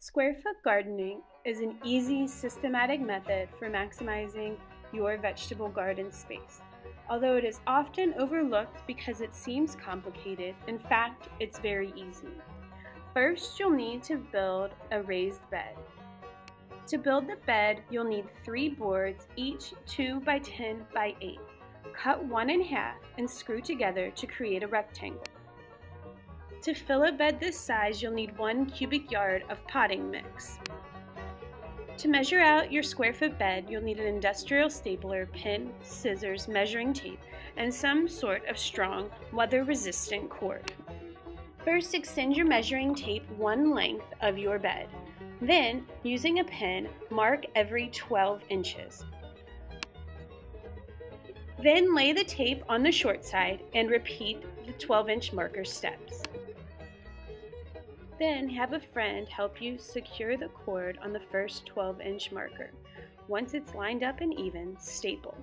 Square foot gardening is an easy, systematic method for maximizing your vegetable garden space. Although it is often overlooked because it seems complicated, in fact, it's very easy. First, you'll need to build a raised bed. To build the bed, you'll need 3 boards, each 2 by 10 by 8. Cut one in half and screw together to create a rectangle. To fill a bed this size, you'll need 1 cubic yard of potting mix. To measure out your square foot bed, you'll need an industrial stapler, pin, scissors, measuring tape, and some sort of strong, weather-resistant cord. First, extend your measuring tape one length of your bed. Then, using a pin, mark every 12 inches. Then lay the tape on the short side and repeat the 12-inch marker steps. Then have a friend help you secure the cord on the first 12-inch marker. Once it's lined up and even, staple.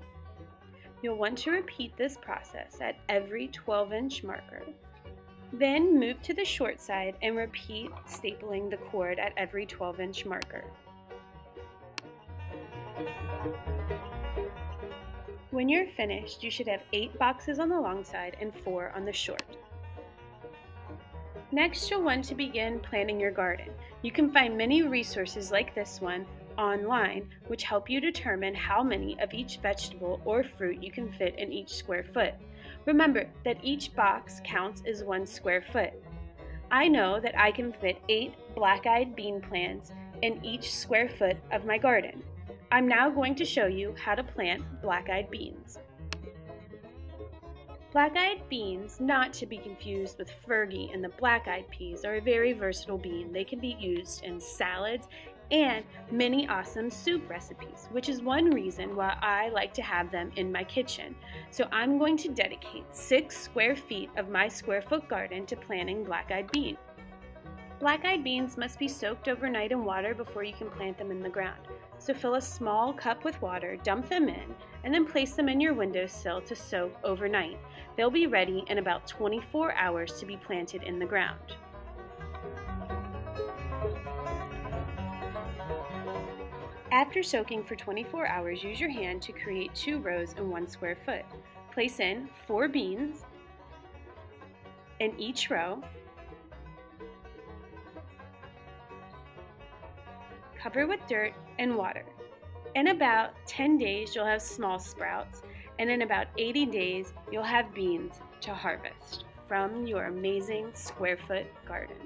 You'll want to repeat this process at every 12-inch marker. Then move to the short side and repeat stapling the cord at every 12-inch marker. When you're finished, you should have 8 boxes on the long side and 4 on the short. Next, you'll want to begin planting your garden. You can find many resources like this one online, which help you determine how many of each vegetable or fruit you can fit in each square foot. Remember that each box counts as 1 square foot. I know that I can fit 8 black-eyed bean plants in each square foot of my garden. I'm now going to show you how to plant black-eyed beans. Black-eyed beans, not to be confused with Fergie and the black-eyed peas, are a very versatile bean. They can be used in salads and many awesome soup recipes, which is one reason why I like to have them in my kitchen. So I'm going to dedicate 6 square feet of my square foot garden to planting black-eyed beans. Black-eyed beans must be soaked overnight in water before you can plant them in the ground. So fill a small cup with water, dump them in, and then place them in your windowsill to soak overnight. They'll be ready in about 24 hours to be planted in the ground. After soaking for 24 hours, use your hand to create 2 rows in 1 square foot. Place in 4 beans in each row. Cover with dirt and water. In about 10 days, you'll have small sprouts, and in about 80 days, you'll have beans to harvest from your amazing square foot garden.